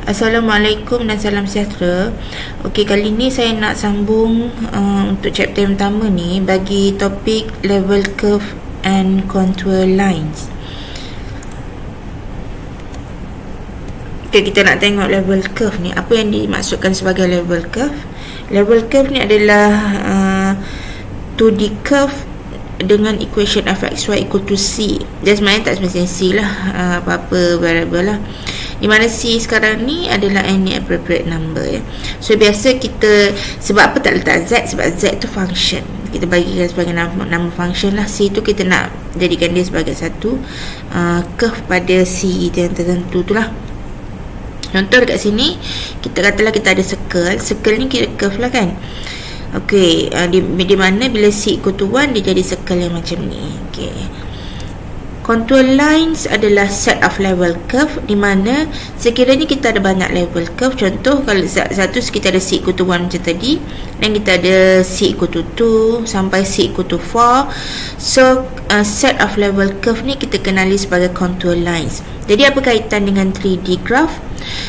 Assalamualaikum dan salam sejahtera. Okey, kali ni saya nak sambung untuk chapter yang pertama ni bagi topik level curve and contour lines. Okey, kita nak tengok level curve ni. Apa yang dimaksudkan sebagai level curve? Level curve ni adalah 2D curve dengan equation fxy equal to c. Dia sebenarnya tak semestinya c lah, apa-apa variable lah, di mana c sekarang ni adalah any appropriate number ya. So biasa kita, sebab apa tak letak z? Sebab z tu function, kita bagikan sebagai nama function lah. C tu kita nak jadikan dia sebagai satu curve pada c yang tertentu tu lah. Contoh dekat sini, kita katalah kita ada circle. Circle ni kira curve lah kan. Okey, di mana bila c equal to 1 dia jadi circle yang macam ni. Okey, contour lines adalah set of level curve di mana sekiranya kita ada banyak level curve. Contoh kalau satu kita ada c equal to 1 macam tadi, dan kita ada c equal to 2 sampai c equal to 4. So set of level curve ni kita kenali sebagai contour lines. Jadi apa kaitan dengan 3D graph?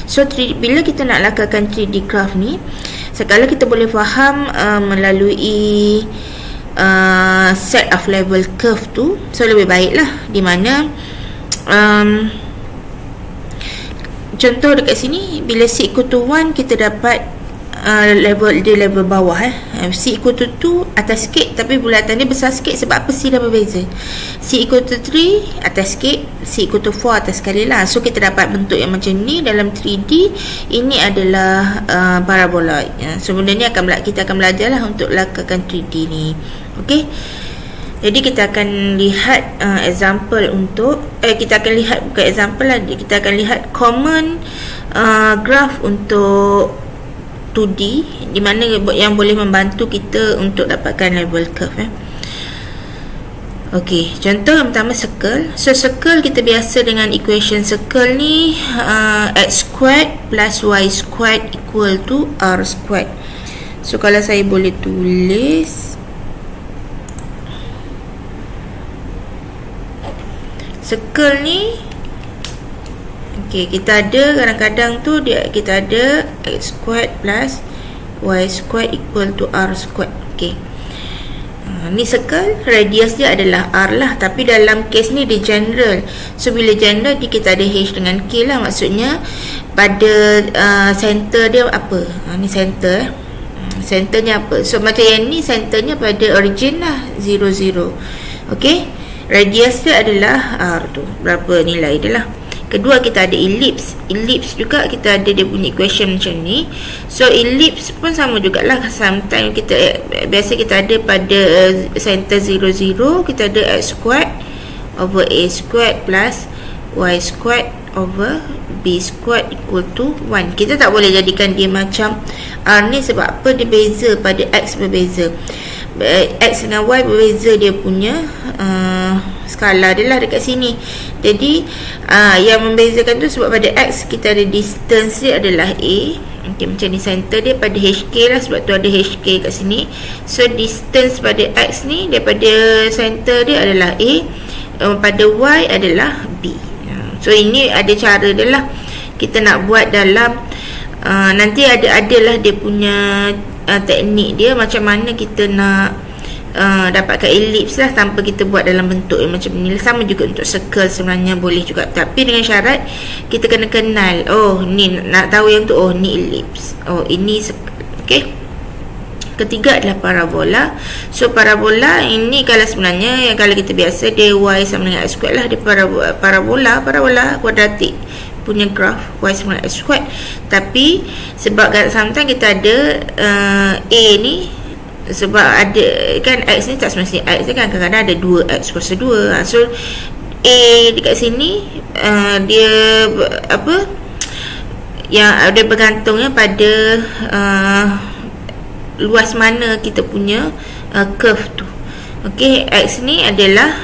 So bila kita nak lakarkan 3D graph ni, sekali kita boleh faham melalui set of level curve tu, so lebih baiklah. Di mana contoh dekat sini, bila c equal to 1 kita dapat level bawah c equal to 2 atas sikit, tapi bulatan dia besar sikit. Sebab apa? C dah berbeza. C equal to 3 atas sikit, c equal to 4 atas sekali lah. So kita dapat bentuk yang macam ni dalam 3D. Ini adalah parabola ya. So benda ni kita akan belajar lah untuk lakarkan 3D ni. Okey, jadi kita akan lihat example untuk kita akan lihat, bukan example lah, kita akan lihat common graph untuk 2D, di mana yang boleh membantu kita untuk dapatkan level curve. Okey, contoh yang pertama circle. So circle kita biasa dengan equation circle ni x squared plus y squared equal to r squared. So kalau saya boleh tulis, circle ni, okey, kita ada kadang-kadang tu kita ada x squared plus y squared equal to r squared. Okey, ni circle, radius dia adalah r lah, tapi dalam case ni dia general. So bila general dia, kita ada h dengan k lah. Maksudnya pada center dia apa? Ni center centernya apa? So macam yang ni centernya pada origin lah, 0 0. Okey, radius dia adalah r tu, berapa nilai dia lah. Kedua, kita ada ellipse. Ellipse juga kita ada dia punya equation macam ni. So ellipse pun sama jugalah. Sometimes biasa kita ada pada center 0 0, kita ada x squared over a squared plus y squared over b squared equal to 1. Kita tak boleh jadikan dia macam r ni. Sebab apa? Dia beza pada x, berbeza. X dengan y berbeza dia punya skala dia lah dekat sini. Jadi yang membezakan tu sebab pada x kita ada distance dia adalah a. Okay, macam ni center dia pada hk lah, sebab tu ada hk kat sini. So distance pada x ni daripada center dia adalah a, pada y adalah b. So ini ada cara dia lah. Kita nak buat dalam nanti adalah dia punya teknik dia macam mana kita nak dapatkan ellipse lah tanpa kita buat dalam bentuk yang macam ni. Sama juga untuk circle sebenarnya boleh juga, tapi dengan syarat kita kena kenal, oh ni nak tahu yang tu, oh ni ellipse, oh ini okey. Ketiga adalah parabola. So parabola ini kalau sebenarnya kalau kita biasa dia y sama dengan x squared lah. Dia parabola kuadratik punya graph y sama dengan x squared. Tapi sebab sometimes kita ada a ni, sebab ada kan x ni tak semestinya x kan, kadang-kadang ada 2x kuasa 2. So a dekat sini dia apa yang ada bergantungnya pada luas mana kita punya curve tu. Okey, x ni adalah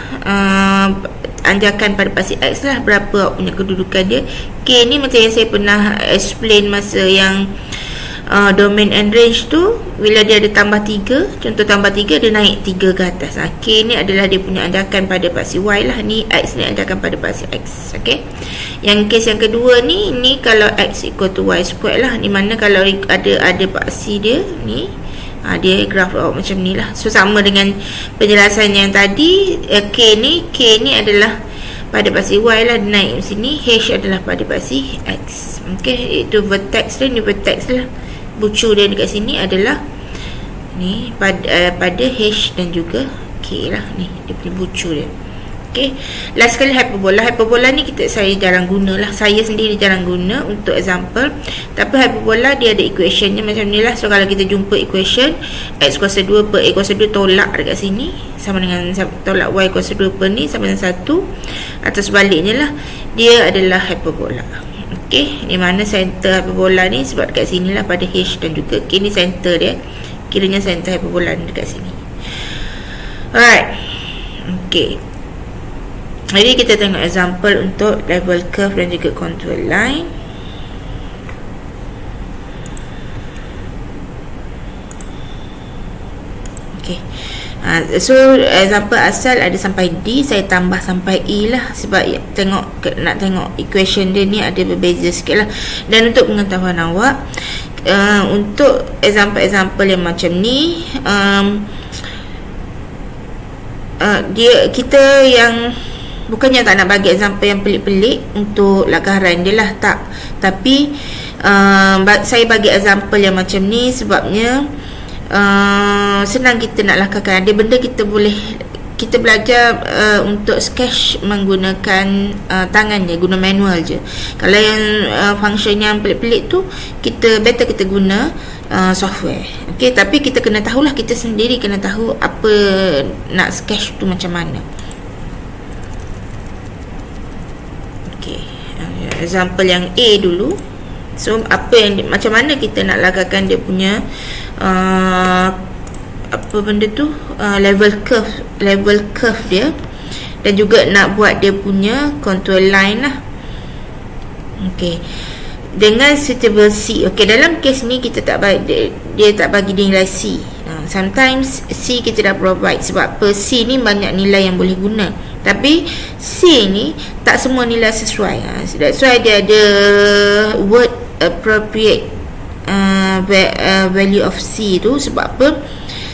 anjakan pada pasti x lah, berapa punya kedudukan dia. K ni macam yang saya pernah explain masa yang domain and range tu, bila dia ada tambah 3, contoh tambah 3, dia naik 3 ke atas. K ni adalah dia punya andakan pada paksi Y lah. Ni X ni andakan pada paksi X. Okay. Yang kes yang kedua ni kalau X equal to Y square lah. Ni mana kalau ada paksi dia ni, dia graf macam ni lah. So sama dengan penjelasan yang tadi. K ni adalah pada paksi Y lah, naik sini. H adalah pada paksi X. Okay, itu vertex dia, ni vertex lah. Bucu dia dekat sini adalah ni pada H dan juga K lah. Ni dia punya bucu dia. Okay, last sekali hyperbola. Hyperbola ni saya jarang guna lah. Saya sendiri jarang guna untuk example. Tapi hyperbola dia ada equation nya macam ni lah. So kalau kita jumpa equation X kuasa 2 per A kuasa 2 tolak dekat sini, sama dengan tolak Y kuasa 2 per ni sama dengan 1, atau sebaliknya lah, dia adalah hyperbola. Okay, ni mana center hyperbola ni, sebab dekat sini lah pada H dan juga K ni center dia. Kiranya center hyperbola ni dekat sini. Alright. Okay, jadi kita tengok example untuk level curve dan juga contour line. Okay. So example asal ada sampai D, saya tambah sampai E lah, sebab nak tengok equation dia ni ada berbeza sikit lah. Dan untuk pengetahuan awak, untuk example-example yang macam ni, kita yang bukannya tak nak bagi example yang pelik-pelik untuk lakaran dia lah, tak. Tapi saya bagi example yang macam ni sebabnya senang kita nak lakarkan. Ada benda kita belajar untuk sketch menggunakan tangan je, guna manual je. Kalau yang function yang pelik-pelik tu, kita guna software. Okay, tapi kita kena tahulah, kita sendiri kena tahu apa nak sketch tu macam mana. Example yang A dulu. So macam mana kita nak lakarkan dia punya apa benda tu, level curve dia, dan juga nak buat dia punya contour line lah. Okay, dengan suitable C. Okay, dalam kes ni kita tak bagi, dia tak bagi nilai C. Sometimes C kita dah provide, sebab per C ni banyak nilai yang boleh guna. Tapi C ni tak semua nilai sesuai. That's why dia ada word appropriate value of C tu. Sebab apa?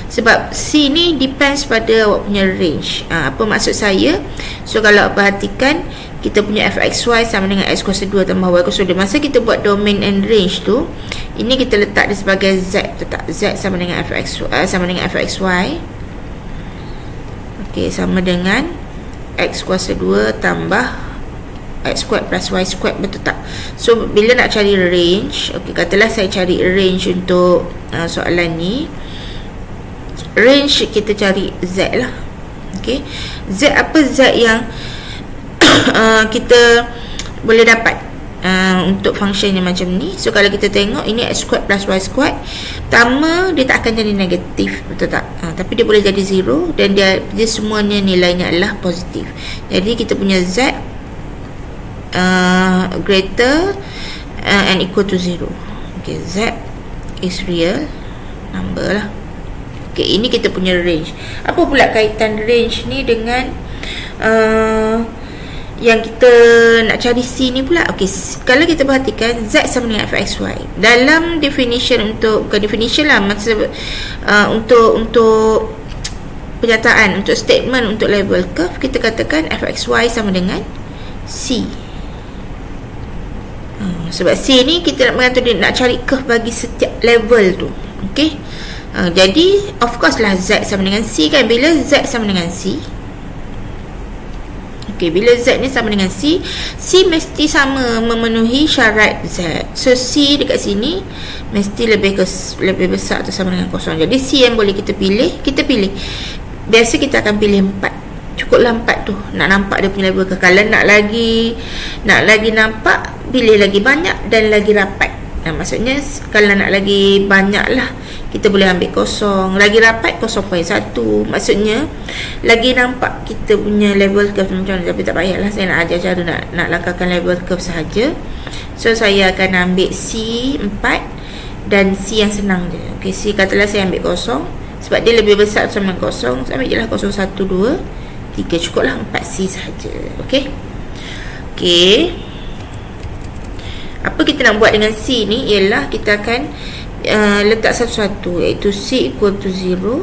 Sebab C ni depends pada awak punya range. Apa maksud saya? So kalau perhatikan, kita punya fxy sama dengan x kuasa 2 tambah y kuasa 2. Masa kita buat domain and range tu, ini kita letak dia sebagai z. Letak z sama dengan fxy. Okay, sama dengan x kuasa 2 tambah x squared plus y squared, betul tak? So bila nak cari range, okay, katalah saya cari range untuk soalan ni. Range kita cari z lah. Okay, z apa? Z yang kita boleh dapat untuk function yang macam ni. So kalau kita tengok, ini x squared plus y squared, pertama dia tak akan jadi negatif, betul tak? Tapi dia boleh jadi 0, dan dia semuanya nilainya adalah positif. Jadi kita punya z greater and equal to 0. Okay, z is real number lah. Okay, ini kita punya range. Apa pula kaitan range ni dengan yang kita nak cari C ni pula? Okay, kalau kita perhatikan, Z sama dengan fxy. Dalam definition, bukan definition lah, maksud untuk penyataan, untuk statement untuk level curve, kita katakan fxy sama dengan C. Sebab C ni kita nak mengatur, dia nak cari curve bagi setiap level tu. Okay, jadi of course lah Z sama dengan C kan. Bila Z sama dengan C, okay, bila Z ni sama dengan C, C mesti sama memenuhi syarat Z. So C dekat sini mesti lebih besar atau sama dengan kosong. Jadi C yang boleh kita pilih. Biasa kita akan pilih 4. Cukuplah 4 tu nak nampak dia punya level curve. Kalau nak lagi nampak, pilih lagi banyak dan lagi rapat. Maksudnya kalau nak lagi banyak lah, kita boleh ambil kosong, lagi rapat 0.1. Maksudnya lagi nampak kita punya level curve macam mana. Tapi tak payahlah, saya nak ajar cara nak lakarkan level curve sahaja. So saya akan ambil C 4 dan C yang senang je. Okey, C katalah saya ambil kosong sebab dia lebih besar sama dengan kosong. Saya ambil je lah 0, 1, 2, 3, cukuplah 4C sahaja. Okey. Okey. Apa kita nak buat dengan C ni ialah kita akan letak satu-satu, iaitu C equal to 0.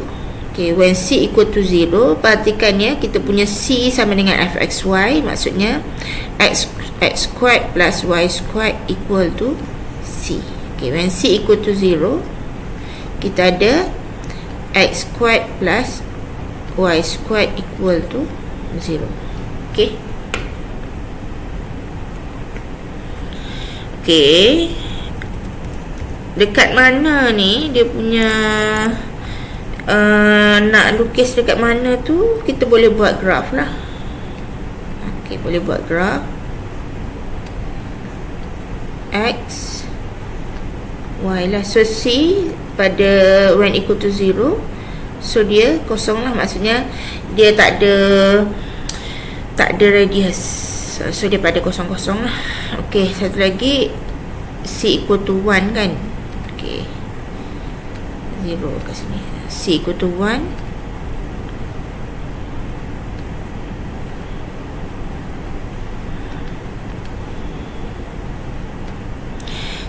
Okay, when C equal to 0, perhatikan ya, kita punya C sama dengan fxy, maksudnya x squared plus y squared equal to C. Okay, when C equal to 0, kita ada x squared plus y squared equal to 0. Okay. Okay. Dekat mana ni dia punya nak lukis dekat mana tu, kita boleh buat graf lah. Okey, boleh buat graf x y lah. So C pada when equal to 0, so dia kosong lah, maksudnya dia tak ada radius, so dia pada kosong-kosong lah. Okey, satu lagi C equal to 1 kan. Okey, 0 kat sini. C equal to 1.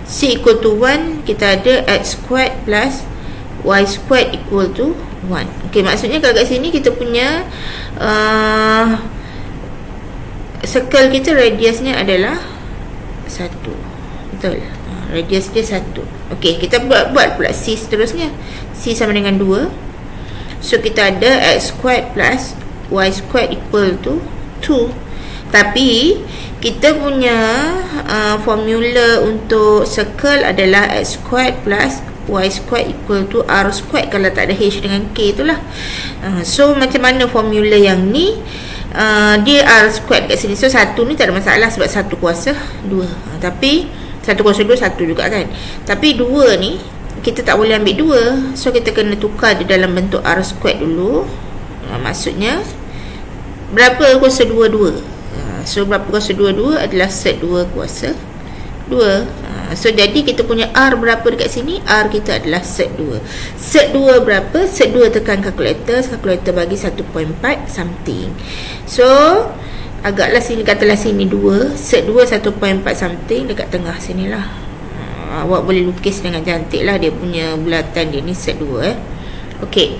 C equal to 1, kita ada x squared plus y squared equal to 1. Okey, maksudnya kalau kat sini kita punya circle kita radiusnya adalah 1. Betul. Radius dia 1. Okey, kita buat pula C seterusnya. C sama dengan 2. So kita ada x squared plus y squared equal to 2. Tapi kita punya formula untuk circle adalah x squared plus y squared equal to r squared kalau tak ada h dengan k itulah. So macam mana formula yang ni? Dia r squared kat sini. So 1 ni tak ada masalah sebab 1 kuasa 2. Tapi 1 kuasa 2 1 juga kan. Tapi 2 ni kita tak boleh ambil 2. So kita kena tukar di dalam bentuk r squared dulu. Maksudnya berapa kuasa 2 2? So berapa kuasa 2 2 adalah set 2 kuasa 2. So jadi kita punya R berapa dekat sini? R kita adalah set 2. Set 2 berapa? Set 2 tekan kalkulator. Kalkulator bagi 1.4 something. So agaklah sini, katalah sini 2. Set 2 1.4 something. Dekat tengah sinilah. Awak boleh lukis dengan cantik lah dia punya bulatan dia ni set 2. Okay,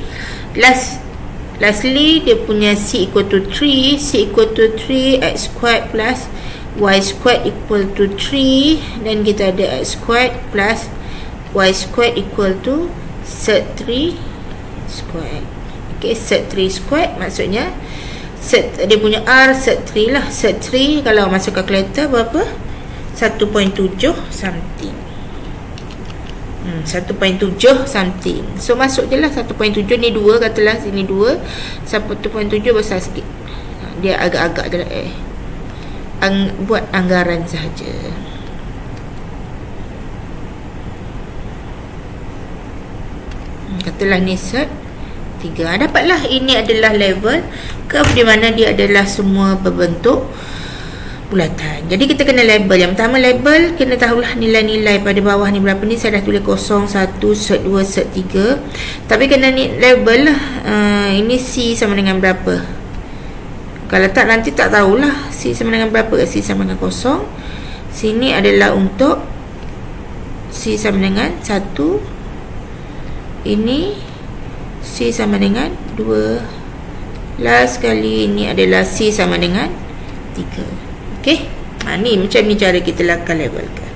lastly dia punya C equal to 3. C equal to 3, x squared plus y squared equal to 3. Dan kita ada x squared plus y squared equal to set 3 squared. Okay, set 3 squared maksudnya set dia punya R set 3 lah. Set 3 kalau masuk kalkulator berapa? 1.7 something. 1.7 something. So masuk je lah 1.7 ni 2, katalah sini 2. 1.7 besar sikit. Dia agak-agak je lah buat anggaran sahaja. Katalah ni set 3. Dapatlah ini adalah level curve di mana dia adalah semua berbentuk bulatan. Jadi kita kena label. Yang pertama label, kena tahulah nilai-nilai pada bawah ni berapa ni. Saya dah tulis 0, 1, set 2, set 3. Tapi kena ni label lah. Ini C sama dengan berapa. Kalau tak nanti tak tahulah C sama dengan berapa. C sama dengan 0. Sini adalah untuk C sama dengan 1. Ini C sama dengan 2. Last kali ini adalah C sama dengan 3. Okey, ni macam ni cara kita lakukan labelkan.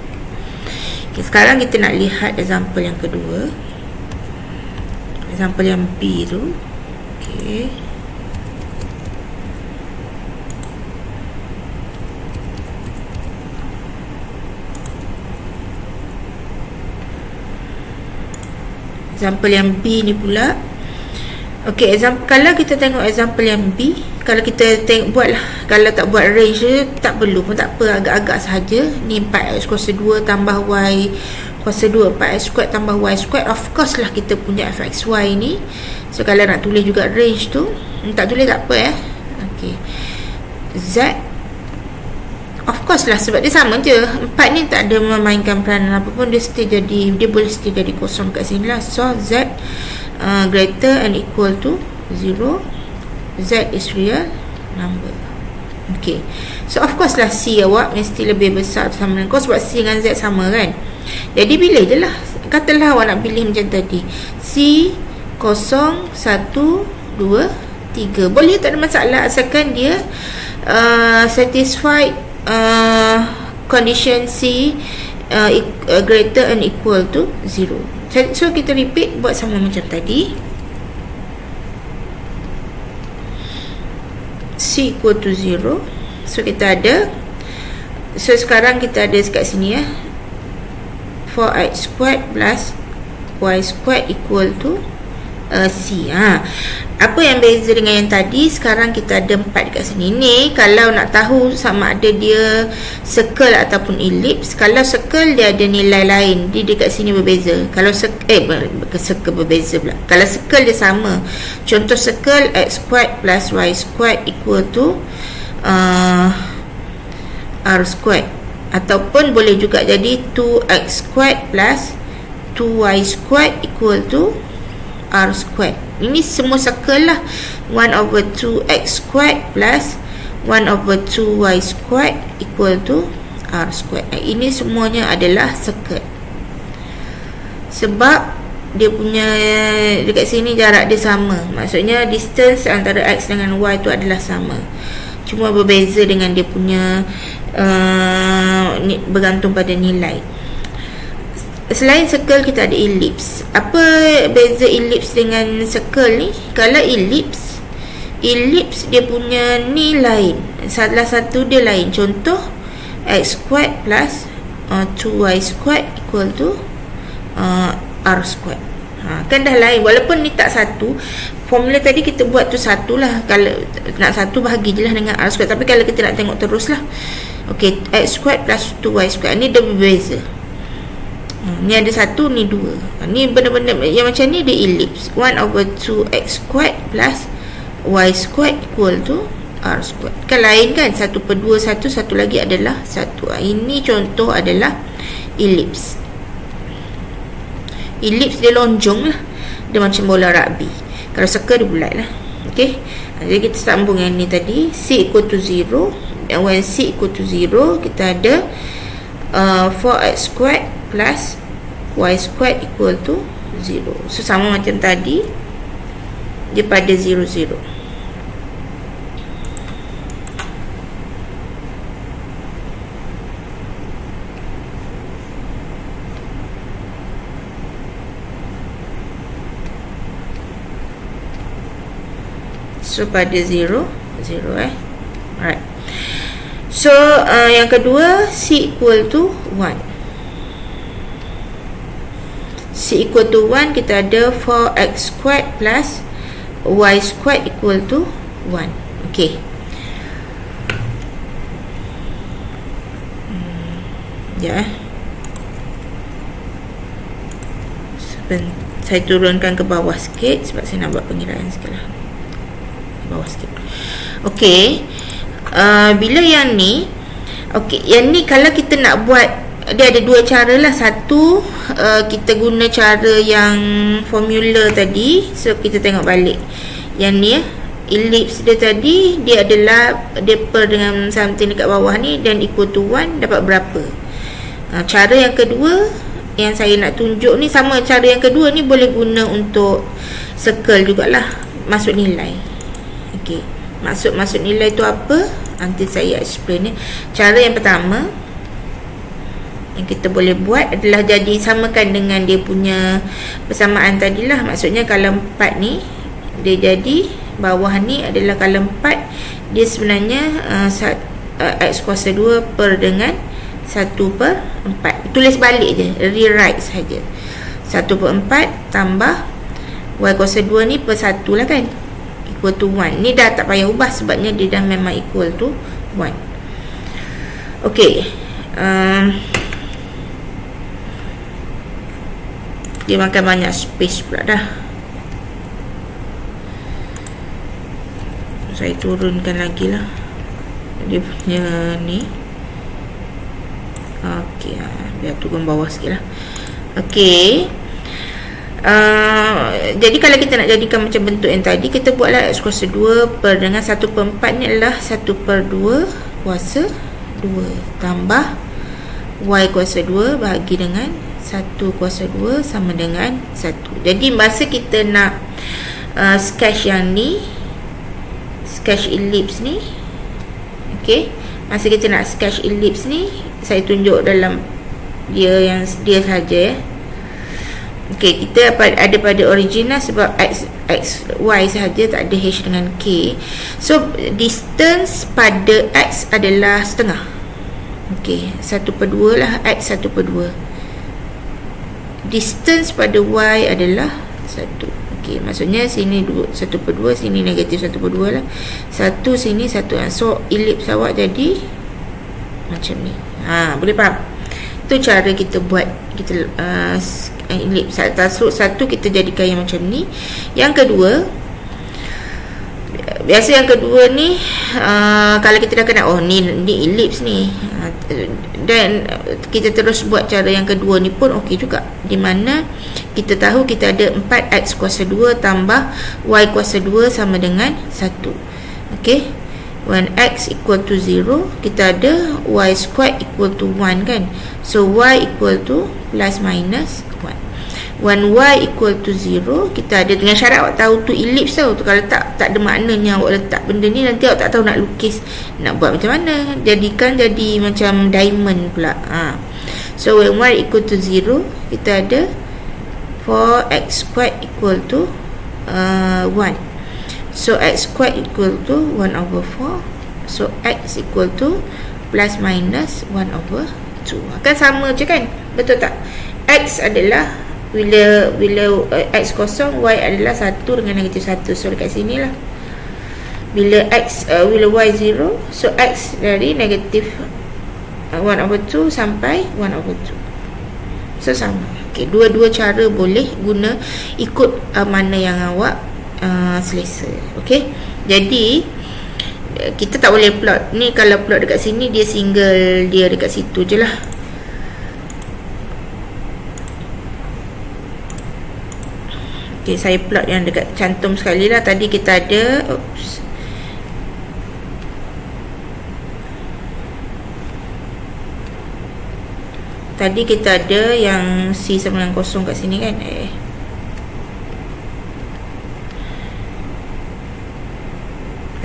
Okay, sekarang kita nak lihat example yang kedua. Example yang B tu. Okey. Example yang B ni pula. Okey, kalau kita tengok example yang B, kalau kita buatlah, kalau tak buat range je, tak perlu pun tak apa, agak-agak sahaja. Ni 4x kuasa 2 tambah y kuasa 2, 4x squared tambah y squared. Of course lah kita punya fxy ni. So kalau nak tulis juga range tu, tak tulis tak apa Okey. Z of course lah, sebab dia sama je. 4 ni tak ada memainkan peranan apa pun, dia boleh still jadi kosong kat sini lah. So Z greater and equal to 0. Z is real number. Okay, so of course lah C awak mesti lebih besar sama dengan kos, sebab C dengan Z sama kan. Jadi pilih je lah. Katalah awak nak pilih macam tadi, C 0, 1, 2, 3. Boleh, tak ada masalah, asalkan dia satisfied condition C greater and equal to 0. So kita repeat, buat sama macam tadi. C equal to 0. So kita ada, so sekarang kita ada kat sini ya, 4x squared plus y squared equal to C. Apa yang beza dengan yang tadi? Sekarang kita ada 4 dekat sini. Ni kalau nak tahu sama ada dia circle ataupun ellipse. Kalau circle dia ada nilai lain, dia dekat sini berbeza. Kalau circle berbeza pula. Kalau circle dia sama. Contoh circle x squared plus y squared equal to r squared, ataupun boleh juga jadi 2x squared plus 2y squared equal to r squared. Ini semua circle lah. 1/2x squared plus 1/2y squared equal to r squared. Ini semuanya adalah circle, sebab dia punya dekat sini jarak dia sama. Maksudnya distance antara x dengan y tu adalah sama, cuma berbeza dengan dia punya bergantung pada nilai. Selain circle kita ada ellipse. Apa beza ellipse dengan circle ni? Kalau ellipse dia punya ni lain, salah satu dia lain. Contoh x squared plus 2y squared equal to r squared. Kan dah lain, walaupun ni tak satu. Formula tadi kita buat tu satu lah. Kalau nak satu, bahagi je lah dengan r squared. Tapi kalau kita nak tengok terus lah, ok, x squared plus 2y squared ni dia berbeza. Ni ada satu, ni dua. Ni benda-benda yang macam ni dia ellipse. 1/2x squared plus y squared equal to r squared. Kan lain kan, 1/2 satu lagi adalah satu. Ini contoh adalah ellipse. Ellipse dia lonjong lah, dia macam bola rugby. Kalau circle dia bulat lah. Ok, jadi kita sambung yang ni tadi. C equal to 0. And when C equal to 0, kita ada 4x squared plus y squared equal to 0. So sama macam tadi, dia pada 0, 0. So pada 0, 0 Alright. So yang kedua, C equal to 1. C equal to 1, kita ada 4x squared plus y squared equal to 1. Ok, saya turunkan ke bawah sikit sebab saya nak buat pengiraan sikit lah. Bawah sikit. Ok, bila yang ni, ok, yang ni kalau kita nak buat, dia ada dua cara lah. Satu, kita guna cara yang formula tadi. So kita tengok balik yang ni ellipse dia tadi, dia adalah dia per dengan something dekat bawah ni, dan equal to 1 dapat berapa. Cara yang kedua yang saya nak tunjuk ni, sama cara yang kedua ni boleh guna untuk circle jugalah, masuk nilai. Ok, masuk nilai tu apa, nanti saya explain ni. Cara yang pertama yang kita boleh buat adalah jadi samakan dengan dia punya persamaan tadilah. Maksudnya kalau 4 ni, dia jadi bawah ni adalah kalau 4, dia sebenarnya x kuasa 2 per dengan 1/4. Tulis balik je, rewrite saja. 1/4 tambah y kuasa 2 ni per 1 lah kan, equal to 1. Ni dah tak payah ubah sebabnya dia dah memang equal to 1. Ok, dia makan banyak space pula dah. Saya turunkan lagi lah dia punya ni. Okey, biar turun bawah sikit lah. Okey. Jadi kalau kita nak jadikan macam bentuk yang tadi, kita buatlah x kuasa 2 per dengan 1/4 ni adalah 1/2 kuasa 2 tambah y kuasa 2 bahagi dengan 1 kuasa 2 sama dengan 1. Jadi masa kita nak sketch yang ni, sketch ellipse ni, okey, masa kita nak sketch ellipse ni, saya tunjuk dalam dia saja ya. Okey, kita ada pada original sebab x y sahaja, tak ada h dengan k. So distance pada x adalah setengah. Okey, 1/2 lah x 1/2. Distance pada y adalah 1. Okey, maksudnya sini 1/2, sini negatif 1/2 lah. 1 sini 1. So ellipse awak jadi macam ni. Boleh faham? Itu cara kita buat ellipse. Satu kita jadikan yang macam ni. Yang kedua, biasa yang kedua ni kalau kita dah kenal, oh ni ellipse ni, dan kita terus buat cara yang kedua ni pun okey juga, di mana kita tahu kita ada 4x kuasa 2 tambah y kuasa 2 sama dengan 1. okey, when x equal to 0, kita ada y squared equal to 1 kan. So y equal to plus minus 1. When y equal to 0, kita ada, dengan syarat awak tahu tu ellipse tau. Kalau tak ada maknanya awak letak benda ni, nanti awak tak tahu nak lukis, nak buat macam mana, jadikan jadi macam diamond pula. So when y equal to 0, kita ada 4x squared equal to 1. So x squared equal to 1 over 4. So x equal to plus minus 1 over 2. Akan sama je kan? Betul tak? X adalah bila x kosong, y adalah 1 dengan negatif 1. So dekat sini lah. Bila y 0, so x dari negatif 1 over 2 sampai 1 over 2. So sama. Okay, dua-dua cara boleh guna, ikut mana yang awak selesa. Okay, jadi kita tak boleh plot ni. Kalau plot dekat sini, dia single, dia dekat situ je lah. Okay, saya plot yang dekat cantum sekali lah. Tadi kita ada, tadi kita ada yang C sama dengan kosong kat sini kan.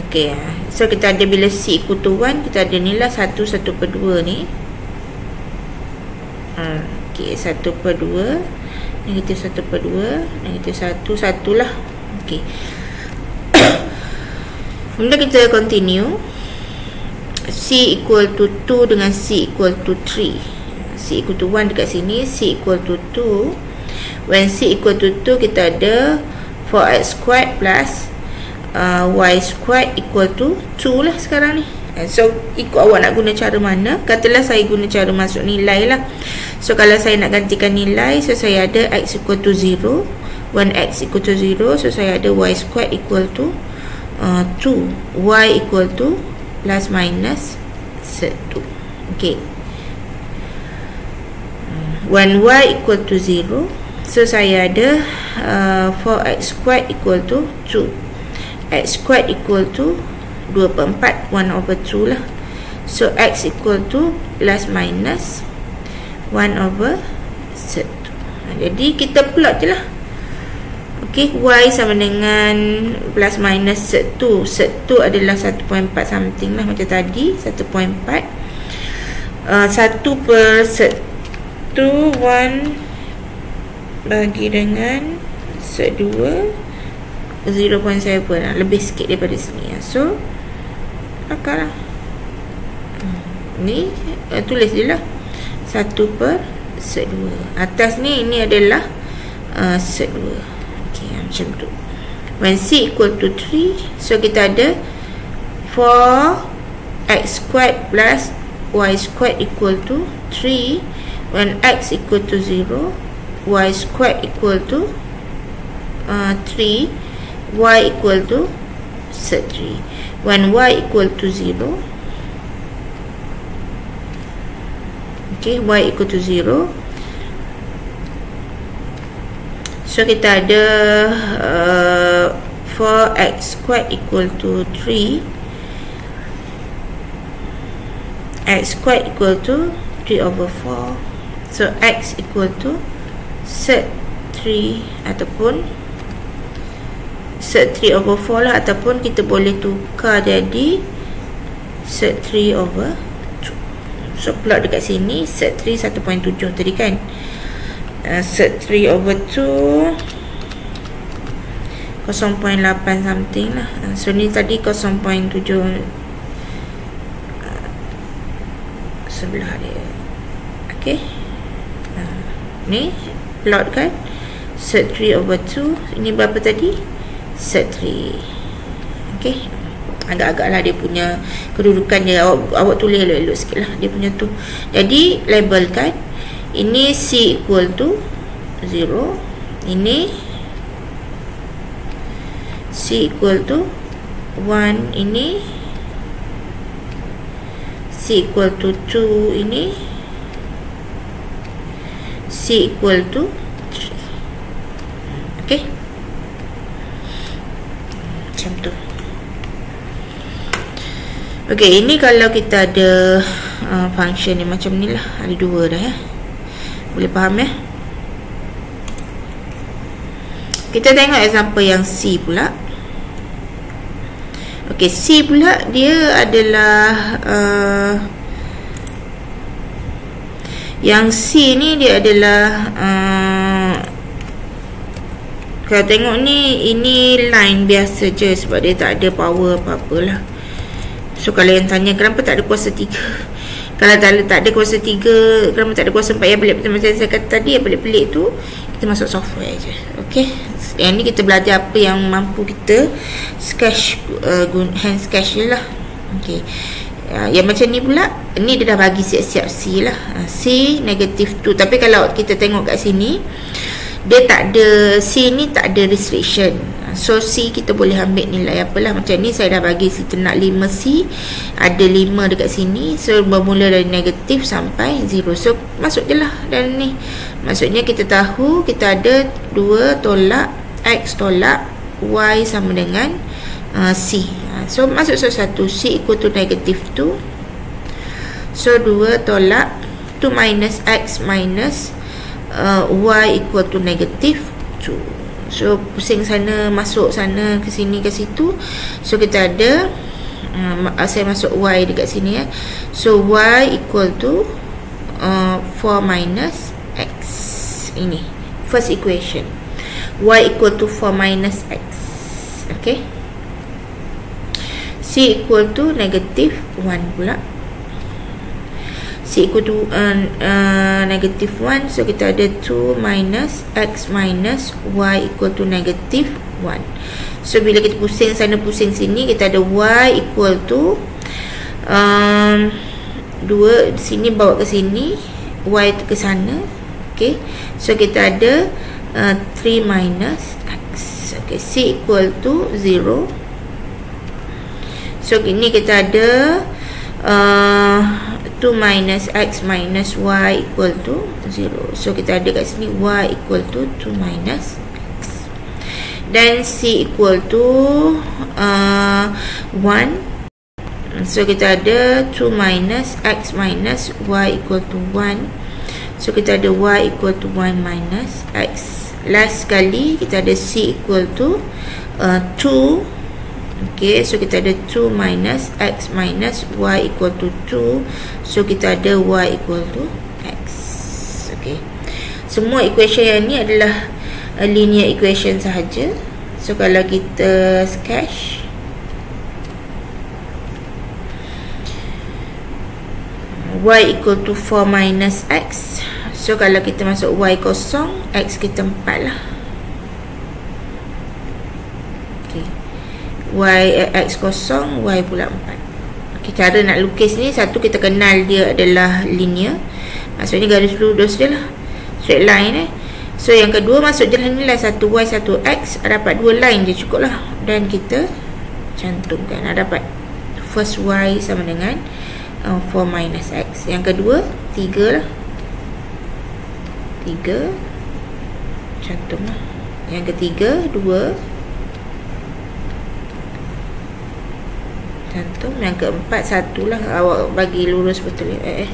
Okay, so kita ada bila C equal to 1, kita ada ni lah 1/2 ni. Okay, 1/2, negatif 1/2, negatif 1 lah. Okay, kemudian kita continue. C equal to 2 dengan C equal to 3. C equal to 1 dekat sini, C equal to 2. When C equal to 2, kita ada 4x squared plus y squared equal to 2 lah sekarang ni. So ikut awak nak guna cara mana. Katalah saya guna cara masuk nilai lah. So kalau saya nak gantikan nilai, so saya ada x equal to 0. When x equal to 0, so saya ada y squared equal to 2. Y equal to plus minus 1. Okay, when y equal to 0, so saya ada 4x squared equal to 2. X squared equal to 2/4, 1 over 2 lah. So x equal to plus minus 1 over 1. Jadi kita plot je lah. Okay, y sama dengan plus minus 1. 1 adalah 1.4 something lah macam tadi, 1.4. 1/1, 1 bagi dengan 2, 0.7 lah, lebih sikit daripada sini ya. So akal lah. Ni tulis je lah 1/2. Atas ni, ini adalah 2. Okay, macam tu. When C equal to 3, so kita ada 4x squared plus y squared equal to 3. When x equal to 0, y squared equal to 3, y equal to 3. When y equal to 0, Okay, y equal to 0. So kita ada for x squared equal to 3, x squared equal to 3/4. So x equal to set 3 ataupun set 3/4 lah, ataupun kita boleh tukar jadi set 3/2. So plot dekat sini set 3 1.7 tadi kan. Set 3/2 0.8 something lah. So ni tadi 0.7 sebelah dia. Okay, ni plot kan, set 3/2. Ini berapa tadi? Set 3. Okay, agak-agak lah dia punya kedudukan dia. Awak tulis elok-elok sikit lah dia punya tu. Jadi labelkan. Ini C equal to 0. Ini C equal to 1. Ini C equal to 2. Ini C equal to 3. Okay, macam tu. Okay, ini kalau kita ada function ni macam ni lah. Ada dua dah ya. Boleh faham ya? Kita tengok example yang C pula. Okay, C pula dia adalah yang C ni dia adalah kalau tengok ni, ini line biasa je sebab dia tak ada power apa-apalah. So kalau yang tanya kenapa tak ada kuasa 3, kalau tak ada kuasa 3, kenapa tak ada kuasa 4, yang pelik macam saya kata tadi, yang pelik-pelik tu kita masuk software je. Okay, yang ni kita belajar apa yang mampu kita sketch, hand sketch je lah. Okay, yang macam ni pula, ni dia dah bagi siap-siap C lah, C negative 2. Tapi kalau kita tengok kat sini, dia tak ada, C ni tak ada restriction. So C kita boleh ambil nilai apalah. Macam ni saya dah bagi kita nak 5C, ada 5 dekat sini. So bermula dari negatif sampai 0. So masuk je lah dalam ni. Maksudnya kita tahu kita ada 2 tolak X tolak Y sama dengan C. So masuk satu, C equal to negative 2. So 2 tolak 2 minus X minus Y equal to negative 2. So pusing sana, masuk sana, ke sini, ke situ. So kita ada saya masuk Y dekat sini ya. So Y equal to 4 minus X. Ini first equation. Y equal to 4 minus X. Okay, C equal to negative 1 pula. C equal to negative 1. So kita ada 2 minus X minus Y equal to negative 1. So bila kita pusing sana pusing sini, kita ada Y equal to 2. Sini bawa ke sini, Y ke sana. Okay, so kita ada 3 minus X. Okay, C equal to 0. So ini kita ada 2 minus X minus Y equal to 0. So kita ada kat sini Y equal to 2 minus X. Dan C equal to 1. So kita ada 2 minus X minus Y equal to 1. So kita ada Y equal to 1 minus X. Last sekali kita ada C equal to 2. Okay, so kita ada 2 minus X minus Y equal to 2. So kita ada Y equal to X. Okay, semua equation yang ni adalah linear equation sahaja. So kalau kita sketch, Y equal to 4 minus X. So kalau kita masuk Y kosong, X kita 4 lah. Y X kosong, Y pula 4. Okay, cara nak lukis ni, satu kita kenal dia adalah linear. Maksudnya garis lurus je lah, straight line So yang kedua, masuk je lah nilai 1Y 1X, dapat 2 line je cukup lah. Dan kita cantumkan, dapat first Y sama dengan 4 minus X. Yang kedua 3 lah. 3 cantum lah. Yang ketiga 2 cantum. Yang keempat 1 lah. Awak bagi lurus betul ya.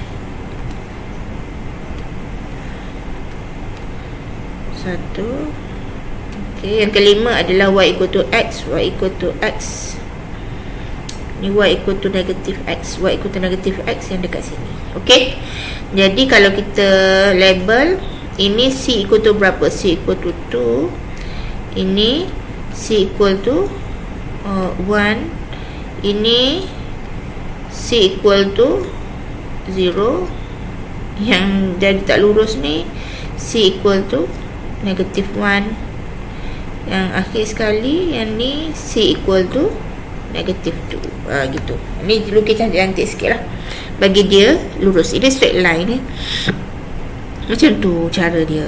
1. Okay. Yang kelima adalah y equal to x. Y equal to x. Ni y equal to negative x. Y equal to negative x yang dekat sini. Okay. Jadi kalau kita label, ini c equal to berapa? C equal to 2. Ini c equal to 1. Ini c equal to 0. Yang jadi tak lurus ni c equal to negative 1. Yang akhir sekali, yang ni c equal to negative 2. Gitu. Ni lukis cantik-cantik sikit lah, bagi dia lurus. Ini straight line ni. Macam tu cara dia.